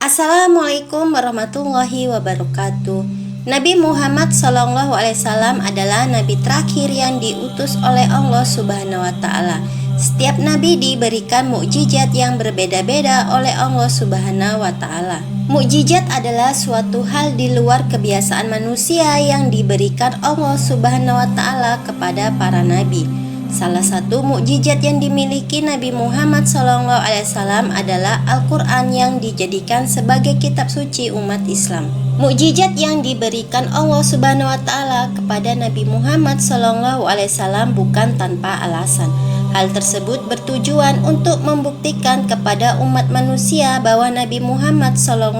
Assalamualaikum warahmatullahi wabarakatuh. Nabi Muhammad SAW adalah nabi terakhir yang diutus oleh Allah Subhanahu wa Ta'ala. Setiap nabi diberikan mukjizat yang berbeda-beda oleh Allah Subhanahu wa Ta'ala. Mukjizat adalah suatu hal di luar kebiasaan manusia yang diberikan Allah Subhanahu wa Ta'ala kepada para nabi. Salah satu mukjizat yang dimiliki Nabi Muhammad SAW adalah Al-Quran yang dijadikan sebagai kitab suci umat Islam. Mukjizat yang diberikan Allah Subhanahu wa Ta'ala kepada Nabi Muhammad SAW bukan tanpa alasan. Hal tersebut bertujuan untuk membuktikan kepada umat manusia bahwa Nabi Muhammad SAW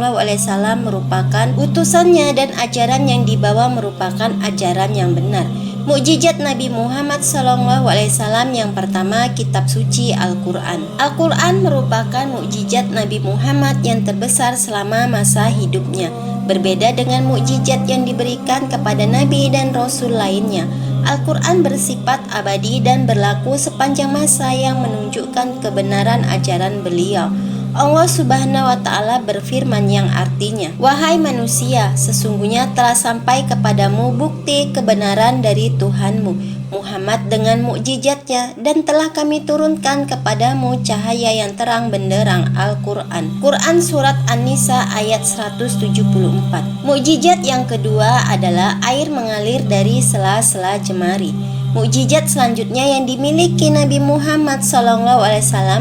merupakan utusannya dan ajaran yang dibawa merupakan ajaran yang benar. Mukjizat Nabi Muhammad SAW yang pertama, kitab suci Al-Quran. Al-Quran merupakan mukjizat Nabi Muhammad yang terbesar selama masa hidupnya. Berbeda dengan mukjizat yang diberikan kepada Nabi dan Rasul lainnya, Al-Quran bersifat abadi dan berlaku sepanjang masa yang menunjukkan kebenaran ajaran beliau. Allah Subhanahu wa Ta'ala berfirman yang artinya, "Wahai manusia, sesungguhnya telah sampai kepadamu bukti kebenaran dari Tuhanmu Muhammad dengan mukjizatnya, dan telah kami turunkan kepadamu cahaya yang terang benderang." Al-Quran. Quran Surat An-Nisa ayat 174. Mukjizat yang kedua adalah air mengalir dari sela-sela jemari. Mukjizat selanjutnya yang dimiliki Nabi Muhammad SAW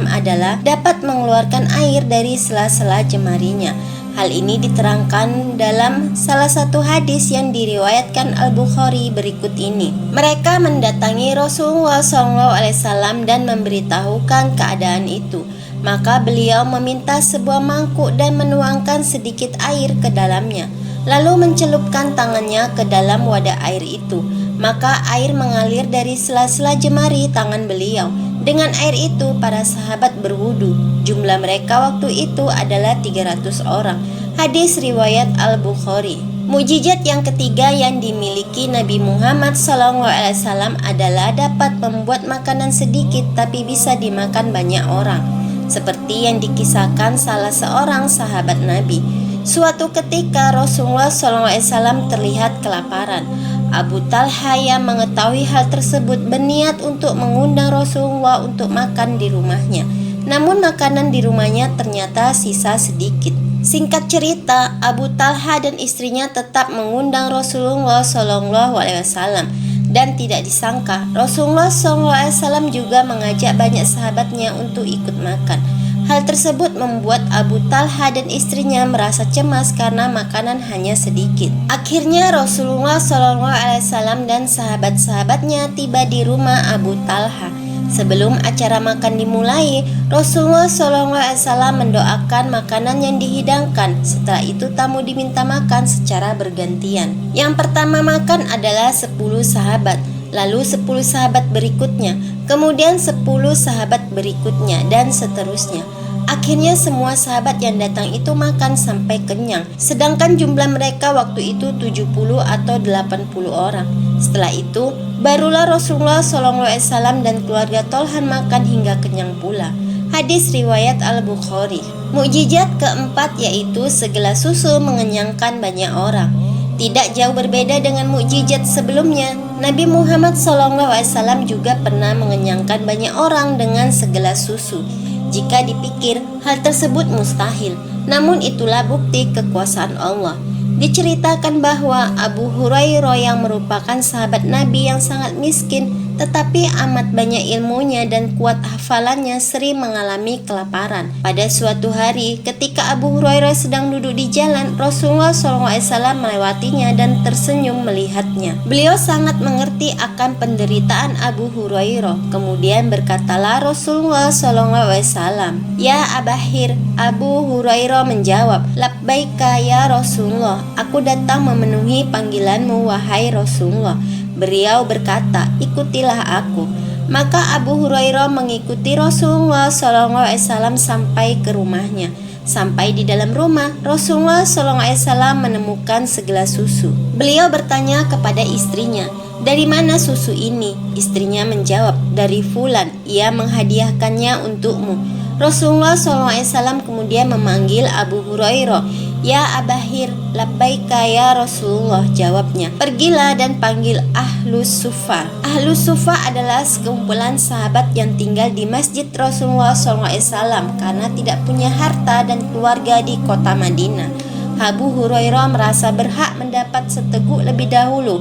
adalah dapat mengeluarkan air dari sela-sela jemarinya. Hal ini diterangkan dalam salah satu hadis yang diriwayatkan Al-Bukhari berikut ini. Mereka mendatangi Rasulullah SAW dan memberitahukan keadaan itu. Maka beliau meminta sebuah mangkuk dan menuangkan sedikit air ke dalamnya, lalu mencelupkan tangannya ke dalam wadah air itu. Maka air mengalir dari sela-sela jemari tangan beliau. Dengan air itu para sahabat berwudu. Jumlah mereka waktu itu adalah 300 orang. Hadis riwayat Al-Bukhari. Mukjizat yang ketiga yang dimiliki Nabi Muhammad SAW adalah dapat membuat makanan sedikit tapi bisa dimakan banyak orang, seperti yang dikisahkan salah seorang sahabat Nabi. Suatu ketika Rasulullah SAW terlihat kelaparan. Abu Talha yang mengetahui hal tersebut berniat untuk mengundang Rasulullah untuk makan di rumahnya. Namun makanan di rumahnya ternyata sisa sedikit. Singkat cerita, Abu Talha dan istrinya tetap mengundang Rasulullah SAW, dan tidak disangka Rasulullah SAW juga mengajak banyak sahabatnya untuk ikut makan. Hal tersebut membuat Abu Talha dan istrinya merasa cemas karena makanan hanya sedikit. Akhirnya Rasulullah SAW dan sahabat-sahabatnya tiba di rumah Abu Talha. Sebelum acara makan dimulai, Rasulullah SAW mendoakan makanan yang dihidangkan. Setelah itu tamu diminta makan secara bergantian. Yang pertama makan adalah 10 sahabat, lalu 10 sahabat berikutnya, kemudian 10 sahabat berikutnya, dan seterusnya. Akhirnya semua sahabat yang datang itu makan sampai kenyang. Sedangkan jumlah mereka waktu itu 70 atau 80 orang. Setelah itu barulah Rasulullah SAW dan keluarga Tolhan makan hingga kenyang pula. Hadis riwayat Al-Bukhari. Mukjizat keempat yaitu segelas susu mengenyangkan banyak orang. Tidak jauh berbeda dengan mukjizat sebelumnya, Nabi Muhammad SAW juga pernah mengenyangkan banyak orang dengan segelas susu. Jika dipikir, hal tersebut mustahil, namun itulah bukti kekuasaan Allah. Diceritakan bahwa Abu Hurairah yang merupakan sahabat Nabi yang sangat miskin tetapi amat banyak ilmunya dan kuat hafalannya sering mengalami kelaparan. Pada suatu hari ketika Abu Hurairah sedang duduk di jalan, Rasulullah SAW melewatinya dan tersenyum melihatnya. Beliau sangat mengerti akan penderitaan Abu Hurairah. Kemudian berkatalah Rasulullah SAW, "Ya Abahir." Abu Hurairah menjawab, "Labbaika ya Rasulullah, aku datang memenuhi panggilanmu wahai Rasulullah." Beliau berkata, "Ikutilah aku." Maka Abu Hurairah mengikuti Rasulullah SAW sampai ke rumahnya. Sampai di dalam rumah, Rasulullah SAW menemukan segelas susu. Beliau bertanya kepada istrinya, "Dari mana susu ini?" Istrinya menjawab, "Dari Fulan, ia menghadiahkannya untukmu." Rasulullah SAW kemudian memanggil Abu Hurairah. Ya Abahir, labbaika ya Rasulullah, jawabnya. Pergilah dan panggil Ahlus Sufa. Ahlus Sufa adalah sekumpulan sahabat yang tinggal di masjid Rasulullah SAW karena tidak punya harta dan keluarga di kota Madinah. Abu Hurairah merasa berhak mendapat seteguk lebih dahulu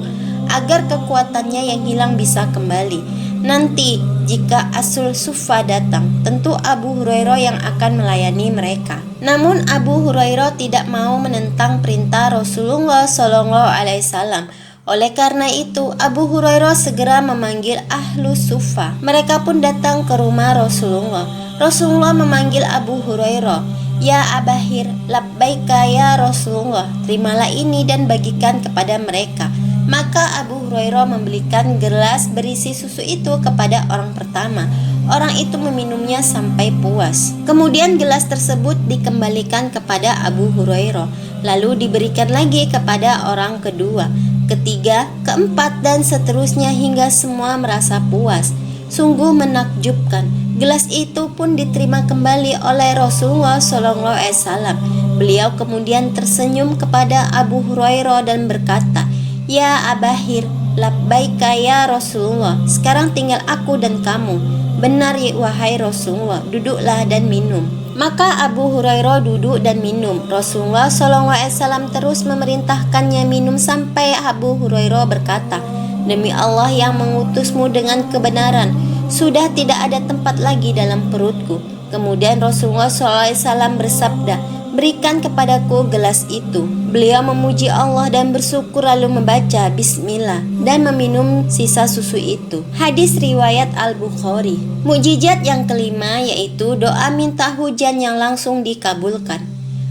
agar kekuatannya yang hilang bisa kembali. Nanti jika Ahlus Sufa datang, tentu Abu Hurairah yang akan melayani mereka. Namun Abu Hurairah tidak mau menentang perintah Rasulullah SAW. Oleh karena itu, Abu Hurairah segera memanggil Ahlus Sufa. Mereka pun datang ke rumah Rasulullah. Rasulullah memanggil Abu Hurairah. Ya Abahir, labbaika ya Rasulullah, terimalah ini dan bagikan kepada mereka. Maka Abu Hurairah membelikan gelas berisi susu itu kepada orang pertama. Orang itu meminumnya sampai puas. Kemudian gelas tersebut dikembalikan kepada Abu Hurairah, lalu diberikan lagi kepada orang kedua, ketiga, keempat, dan seterusnya hingga semua merasa puas. Sungguh menakjubkan. Gelas itu pun diterima kembali oleh Rasulullah SAW. Beliau kemudian tersenyum kepada Abu Hurairah dan berkata, Ya Abahir, labbaika ya Rasulullah, sekarang tinggal aku dan kamu. Benar ya wahai Rasulullah, duduklah dan minum. Maka Abu Hurairah duduk dan minum. Rasulullah SAW terus memerintahkannya minum sampai Abu Hurairah berkata, Demi Allah yang mengutusmu dengan kebenaran, sudah tidak ada tempat lagi dalam perutku. Kemudian Rasulullah SAW bersabda, Berikan kepadaku gelas itu. Beliau memuji Allah dan bersyukur lalu membaca Bismillah dan meminum sisa susu itu. Hadis riwayat Al-Bukhari. Mukjizat yang kelima yaitu doa minta hujan yang langsung dikabulkan.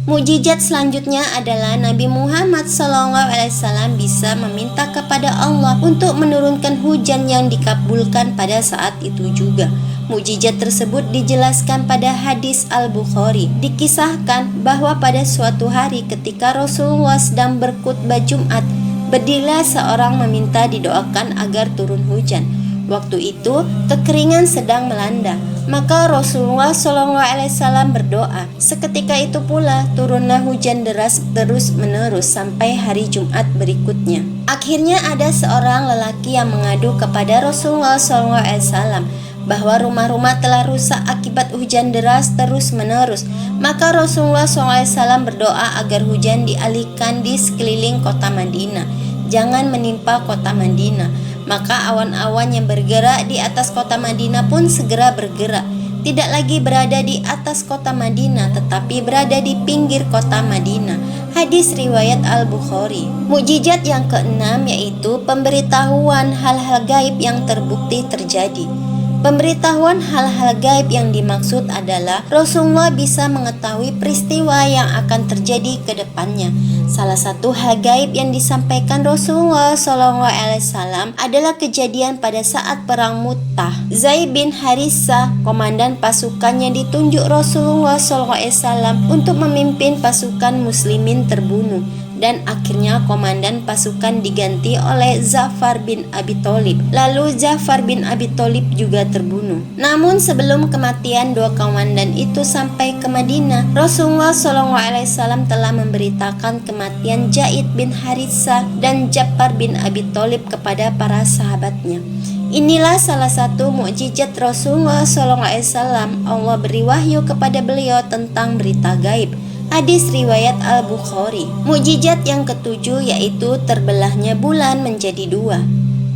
Mukjizat selanjutnya adalah Nabi Muhammad SAW bisa meminta kepada Allah untuk menurunkan hujan yang dikabulkan pada saat itu juga. Mukjizat tersebut dijelaskan pada hadis Al-Bukhari. Dikisahkan bahwa pada suatu hari ketika Rasulullah sedang berkhutbah Jumat, berdirilah seorang meminta didoakan agar turun hujan. Waktu itu kekeringan sedang melanda. Maka Rasulullah SAW berdoa. Seketika itu pula turunlah hujan deras terus menerus sampai hari Jumat berikutnya. Akhirnya ada seorang lelaki yang mengadu kepada Rasulullah SAW bahwa rumah-rumah telah rusak akibat hujan deras terus menerus. Maka Rasulullah SAW berdoa agar hujan dialihkan di sekeliling kota Madinah, jangan menimpa kota Madinah. Maka awan-awan yang bergerak di atas kota Madinah pun segera bergerak, tidak lagi berada di atas kota Madinah tetapi berada di pinggir kota Madinah. Hadis riwayat Al-Bukhari. Mukjizat yang keenam yaitu pemberitahuan hal-hal gaib yang terbukti terjadi. Pemberitahuan hal-hal gaib yang dimaksud adalah Rasulullah bisa mengetahui peristiwa yang akan terjadi ke depannya. Salah satu hal gaib yang disampaikan Rasulullah SAW adalah kejadian pada saat perang Mu'tah. Zaid bin Harithah, komandan pasukannya, ditunjuk Rasulullah SAW untuk memimpin pasukan muslimin terbunuh. Dan akhirnya komandan pasukan diganti oleh Ja'far bin Abi Thalib. Lalu Ja'far bin Abi Thalib juga terbunuh. Namun sebelum kematian dua komandan itu sampai ke Madinah, Rasulullah SAW telah memberitakan kematian Zaid bin Harithah dan Ja'far bin Abi Thalib kepada para sahabatnya. Inilah salah satu mukjizat Rasulullah SAW. Allah beri wahyu kepada beliau tentang berita gaib. Hadis riwayat Al-Bukhari. Mukjizat yang ketujuh yaitu terbelahnya bulan menjadi dua.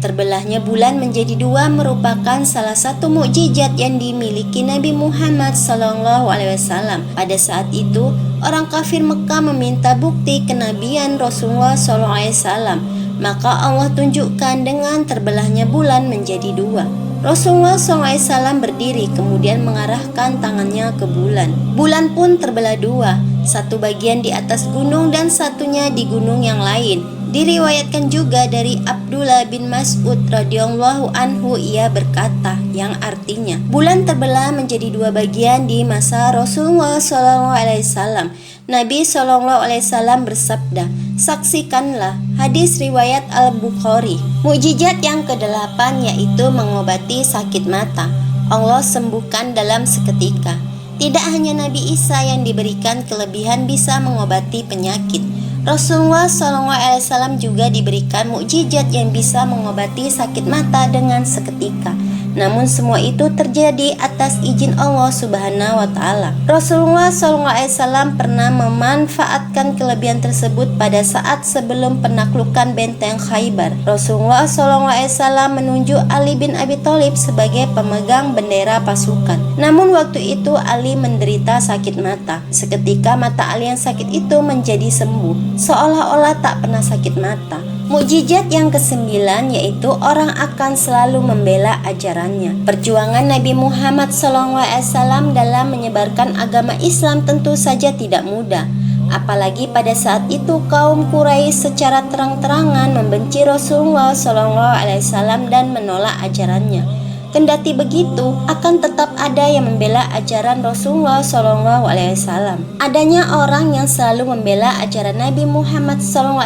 Terbelahnya bulan menjadi dua merupakan salah satu mukjizat yang dimiliki Nabi Muhammad SAW. Pada saat itu, orang kafir Mekah meminta bukti kenabian Rasulullah SAW. Maka Allah tunjukkan dengan terbelahnya bulan menjadi dua. Rasulullah SAW berdiri kemudian mengarahkan tangannya ke bulan. Bulan pun terbelah dua, satu bagian di atas gunung dan satunya di gunung yang lain. Diriwayatkan juga dari Abdullah bin Mas'ud radhiyallahu anhu, ia berkata yang artinya bulan terbelah menjadi dua bagian di masa Rasulullah SAW. Nabi SAW bersabda, saksikanlah. Hadis riwayat Al-Bukhari. Mukjizat yang kedelapan yaitu mengobati sakit mata. Allah sembuhkan dalam seketika. Tidak hanya Nabi Isa yang diberikan kelebihan bisa mengobati penyakit. Rasulullah SAW juga diberikan mukjizat yang bisa mengobati sakit mata dengan seketika. Namun semua itu terjadi atas izin Allah Subhanahu wa Ta'ala. Rasulullah SAW pernah memanfaatkan kelebihan tersebut pada saat sebelum penaklukan benteng Khaybar. Rasulullah SAW menunjuk Ali bin Abi Thalib sebagai pemegang bendera pasukan. Namun waktu itu Ali menderita sakit mata. Seketika mata Ali yang sakit itu menjadi sembuh, seolah-olah tak pernah sakit mata. Mukjizat yang ke-9 yaitu orang akan selalu membela ajarannya. Perjuangan Nabi Muhammad SAW dalam menyebarkan agama Islam tentu saja tidak mudah. Apalagi pada saat itu kaum Quraisy secara terang-terangan membenci Rasulullah SAW dan menolak ajarannya. Kendati begitu, akan tetap ada yang membela ajaran Rasulullah SAW. Adanya orang yang selalu membela ajaran Nabi Muhammad SAW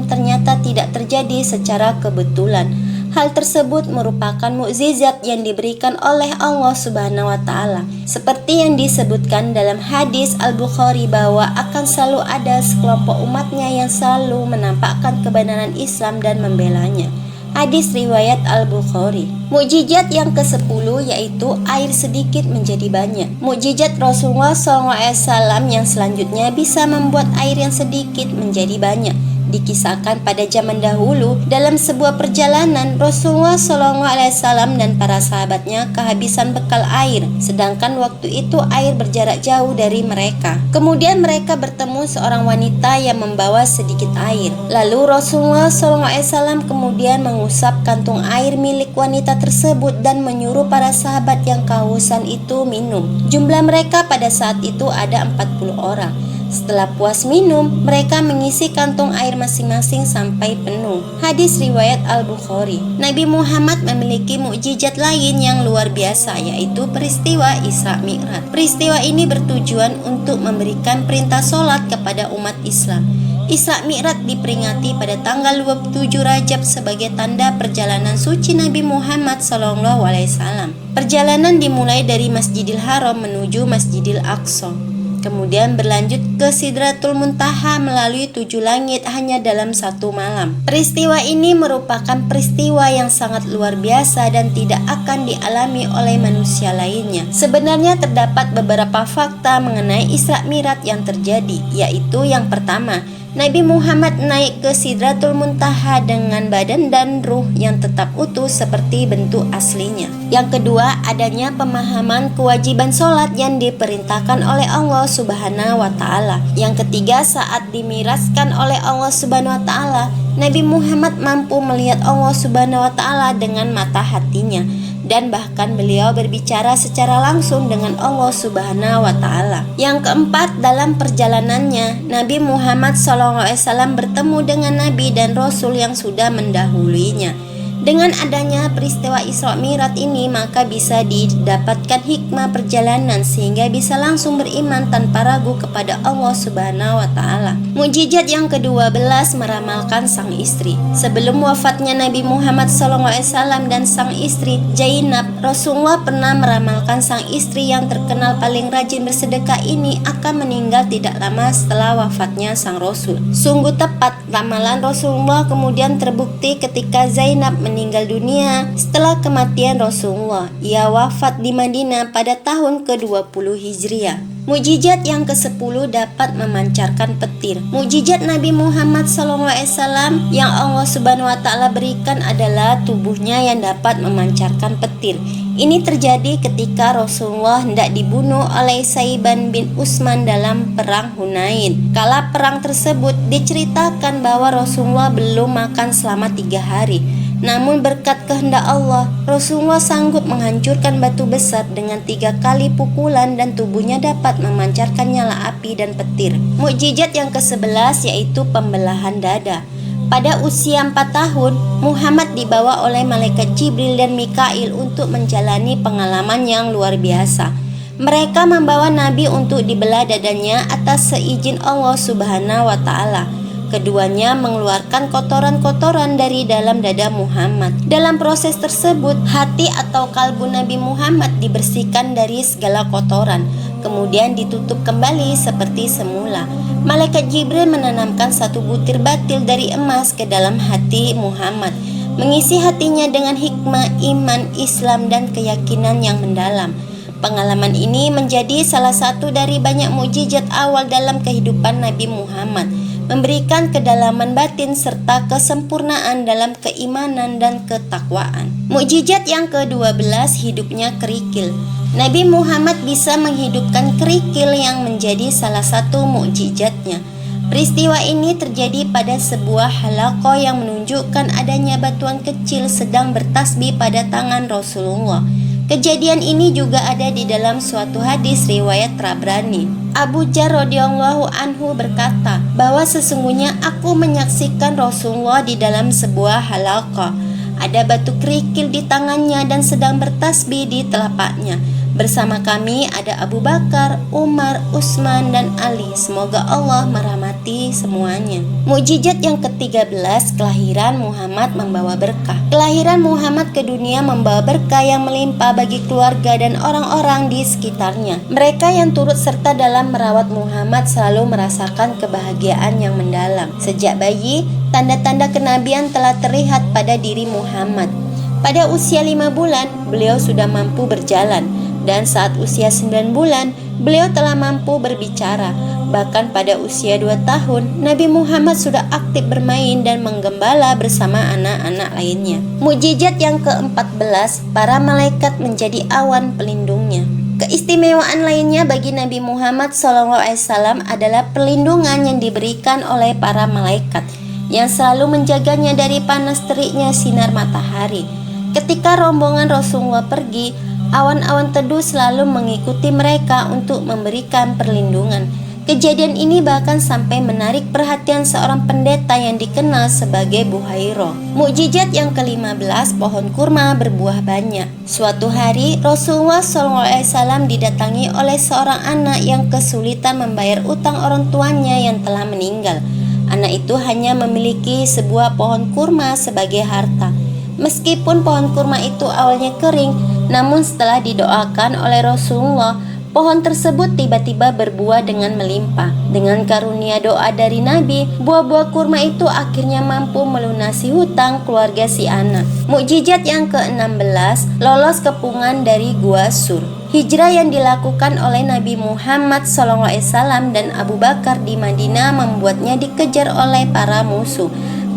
ternyata tidak terjadi secara kebetulan. Hal tersebut merupakan mukjizat yang diberikan oleh Allah Subhanahu wa Ta'ala. Seperti yang disebutkan dalam hadis Al-Bukhari bahwa akan selalu ada sekelompok umatnya yang selalu menampakkan kebenaran Islam dan membelanya. Hadis riwayat Al-Bukhari. Mukjizat yang ke-10 yaitu air sedikit menjadi banyak. Mukjizat Rasulullah SAW yang selanjutnya bisa membuat air yang sedikit menjadi banyak. Dikisahkan pada zaman dahulu dalam sebuah perjalanan Rasulullah SAW dan para sahabatnya kehabisan bekal air, sedangkan waktu itu air berjarak jauh dari mereka. Kemudian mereka bertemu seorang wanita yang membawa sedikit air. Lalu Rasulullah SAW kemudian mengusap kantung air milik wanita tersebut dan menyuruh para sahabat yang kehausan itu minum. Jumlah mereka pada saat itu ada 40 orang. Setelah puas minum, mereka mengisi kantung air masing-masing sampai penuh. Hadis riwayat Al-Bukhari. Nabi Muhammad memiliki mukjizat lain yang luar biasa, yaitu peristiwa Isra Mi'raj. Peristiwa ini bertujuan untuk memberikan perintah sholat kepada umat Islam. Isra Mi'raj diperingati pada tanggal 27 Rajab sebagai tanda perjalanan suci Nabi Muhammad SAW. Perjalanan dimulai dari Masjidil Haram menuju Masjidil Aqsa, kemudian berlanjut ke Sidratul Muntaha melalui 7 langit hanya dalam 1 malam. Peristiwa ini merupakan peristiwa yang sangat luar biasa dan tidak akan dialami oleh manusia lainnya. Sebenarnya terdapat beberapa fakta mengenai Isra Mi'raj yang terjadi, yaitu yang pertama, Nabi Muhammad naik ke Sidratul Muntaha dengan badan dan ruh yang tetap utuh seperti bentuk aslinya. Yang kedua, adanya pemahaman kewajiban sholat yang diperintahkan oleh Allah Subhanahu wa Ta'ala. Yang ketiga, saat dimiraskan oleh Allah Subhanahu wa Ta'ala, Nabi Muhammad mampu melihat Allah Subhanahu wa Ta'ala dengan mata hatinya, dan bahkan beliau berbicara secara langsung dengan Allah Subhanahu wa Ta'ala. Yang keempat, dalam perjalanannya Nabi Muhammad SAW bertemu dengan Nabi dan Rasul yang sudah mendahuluinya. Dengan adanya peristiwa Isra Mi'raj ini, maka bisa didapatkan hikmah perjalanan sehingga bisa langsung beriman tanpa ragu kepada Allah Subhanahu wa Ta'ala. Mukjizat yang ke-12 meramalkan sang istri. Sebelum wafatnya Nabi Muhammad SAW dan sang istri Zainab, Rasulullah pernah meramalkan sang istri yang terkenal paling rajin bersedekah ini akan meninggal tidak lama setelah wafatnya sang Rasul. Sungguh tepat, ramalan Rasulullah kemudian terbukti ketika Zainab meninggal dunia setelah kematian Rasulullah. Ia wafat di Madinah pada tahun ke-20 Hijriah. Mukjizat yang ke-10 dapat memancarkan petir. Mukjizat Nabi Muhammad SAW yang Allah Subhanahu wa Ta'ala berikan adalah tubuhnya yang dapat memancarkan petir. Ini terjadi ketika Rasulullah hendak dibunuh oleh Saiban bin Utsman dalam perang Hunain. Kala perang tersebut diceritakan bahwa Rasulullah belum makan selama 3 hari. Namun berkat kehendak Allah, Rasulullah sanggup menghancurkan batu besar dengan 3 kali pukulan dan tubuhnya dapat memancarkan nyala api dan petir. Mukjizat yang ke-11 yaitu pembelahan dada. Pada usia 4 tahun, Muhammad dibawa oleh malaikat Jibril dan Mikail untuk menjalani pengalaman yang luar biasa. Mereka membawa Nabi untuk dibelah dadanya atas seizin Allah Subhanahu wa Ta'ala. Keduanya mengeluarkan kotoran-kotoran dari dalam dada Muhammad. Dalam proses tersebut, hati atau kalbu Nabi Muhammad dibersihkan dari segala kotoran. kemudian ditutup kembali seperti semula. Malaikat Jibril menanamkan satu butir batil dari emas ke dalam hati Muhammad, mengisi hatinya dengan hikmah, iman, Islam, dan keyakinan yang mendalam. Pengalaman ini menjadi salah satu dari banyak mukjizat awal dalam kehidupan Nabi Muhammad, memberikan kedalaman batin serta kesempurnaan dalam keimanan dan ketakwaan. Mukjizat yang ke-12, hidupnya kerikil. Nabi Muhammad bisa menghidupkan kerikil yang menjadi salah satu mukjizatnya. Peristiwa ini terjadi pada sebuah halaqah yang menunjukkan adanya batuan kecil sedang bertasbih pada tangan Rasulullah. Kejadian ini juga ada di dalam suatu hadis riwayat Tabrani. Abu Dzar radhiyallahu anhu berkata bahwa sesungguhnya aku menyaksikan Rasulullah di dalam sebuah halaqah. Ada batu kerikil di tangannya dan sedang bertasbih di telapaknya. Bersama kami ada Abu Bakar, Umar, Utsman, dan Ali. Semoga Allah merahmati semuanya. Mukjizat yang ke-13, kelahiran Muhammad membawa berkah. Kelahiran Muhammad ke dunia membawa berkah yang melimpah bagi keluarga dan orang-orang di sekitarnya. Mereka yang turut serta dalam merawat Muhammad selalu merasakan kebahagiaan yang mendalam. Sejak bayi, tanda-tanda kenabian telah terlihat pada diri Muhammad. Pada usia 5 bulan, beliau sudah mampu berjalan. Dan saat usia 9 bulan, beliau telah mampu berbicara. Bahkan pada usia 2 tahun, Nabi Muhammad sudah aktif bermain dan menggembala bersama anak-anak lainnya. Mukjizat yang ke-14, para malaikat menjadi awan pelindungnya. Keistimewaan lainnya bagi Nabi Muhammad SAW adalah perlindungan yang diberikan oleh para malaikat yang selalu menjaganya dari panas teriknya sinar matahari. Ketika rombongan Rasulullah pergi, awan-awan teduh selalu mengikuti mereka untuk memberikan perlindungan. Kejadian ini bahkan sampai menarik perhatian seorang pendeta yang dikenal sebagai Buhairah. Mukjizat yang ke-15, pohon kurma berbuah banyak. Suatu hari Rasulullah SAW didatangi oleh seorang anak yang kesulitan membayar utang orang tuanya yang telah meninggal. Anak itu hanya memiliki sebuah pohon kurma sebagai harta. Meskipun pohon kurma itu awalnya kering, namun setelah didoakan oleh Rasulullah, pohon tersebut tiba-tiba berbuah dengan melimpah. Dengan karunia doa dari Nabi, buah-buah kurma itu akhirnya mampu melunasi hutang keluarga si anak. Mukjizat yang ke-16, lolos kepungan dari Gua Sur. Hijrah yang dilakukan oleh Nabi Muhammad SAW dan Abu Bakar di Madinah membuatnya dikejar oleh para musuh.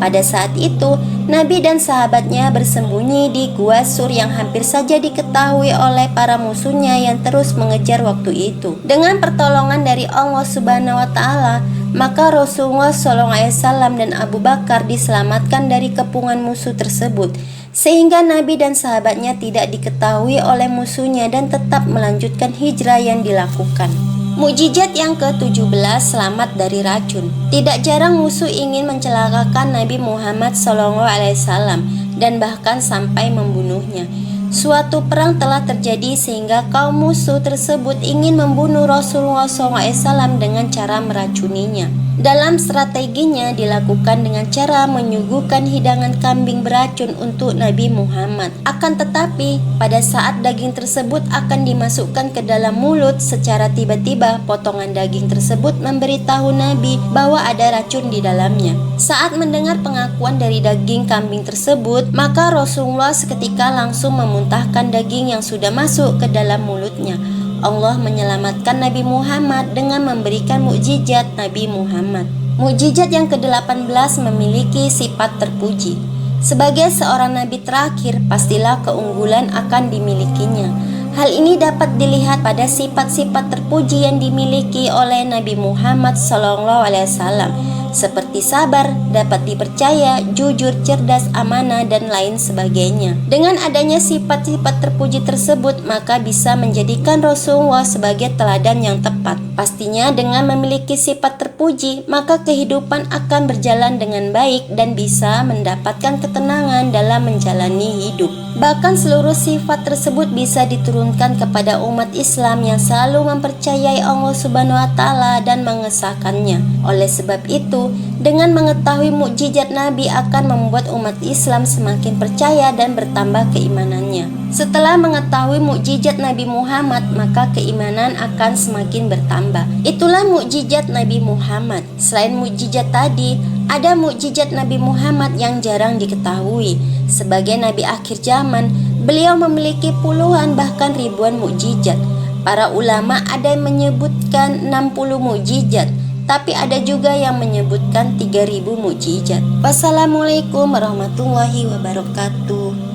Pada saat itu, Nabi dan sahabatnya bersembunyi di Gua Sur yang hampir saja diketahui oleh para musuhnya yang terus mengejar waktu itu. Dengan pertolongan dari Allah Subhanahu wa Ta'ala, maka Rasulullah SAW dan Abu Bakar diselamatkan dari kepungan musuh tersebut, sehingga Nabi dan sahabatnya tidak diketahui oleh musuhnya dan tetap melanjutkan hijrah yang dilakukan. Mukjizat yang ke-17, selamat dari racun. Tidak jarang musuh ingin mencelakakan Nabi Muhammad SAW dan bahkan sampai membunuhnya. Suatu perang telah terjadi sehingga kaum musuh tersebut ingin membunuh Rasulullah SAW dengan cara meracuninya. Dalam strateginya dilakukan dengan cara menyuguhkan hidangan kambing beracun untuk Nabi Muhammad. Akan tetapi, pada saat daging tersebut akan dimasukkan ke dalam mulut, secara tiba-tiba potongan daging tersebut memberitahu Nabi bahwa ada racun di dalamnya. Saat mendengar pengakuan dari daging kambing tersebut, maka Rasulullah seketika langsung memuntahkan daging yang sudah masuk ke dalam mulutnya. Allah menyelamatkan Nabi Muhammad dengan memberikan mukjizat Nabi Muhammad. Mukjizat yang ke-18 memiliki sifat terpuji. Sebagai seorang nabi terakhir, pastilah keunggulan akan dimilikinya. Hal ini dapat dilihat pada sifat-sifat terpuji yang dimiliki oleh Nabi Muhammad SAW, seperti sabar, dapat dipercaya, jujur, cerdas, amanah, dan lain sebagainya. Dengan adanya sifat-sifat terpuji tersebut, maka bisa menjadikan Rasulullah sebagai teladan yang tepat. Pastinya dengan memiliki sifat terpuji, maka kehidupan akan berjalan dengan baik dan bisa mendapatkan ketenangan dalam menjalani hidup. Bahkan seluruh sifat tersebut bisa diturunkan kepada umat Islam yang selalu mempercayai Allah Subhanahu wa taala dan mengesahkannya. Oleh sebab itu, dengan mengetahui mukjizat Nabi akan membuat umat Islam semakin percaya dan bertambah keimanannya. Setelah mengetahui mukjizat Nabi Muhammad, maka keimanan akan semakin bertambah. Itulah mukjizat Nabi Muhammad. Selain mukjizat tadi, ada mukjizat Nabi Muhammad yang jarang diketahui. Sebagai nabi akhir zaman, beliau memiliki puluhan bahkan ribuan mukjizat. Para ulama ada yang menyebutkan 60 mukjizat, tapi ada juga yang menyebutkan 3000 mukjizat. Wassalamualaikum warahmatullahi wabarakatuh.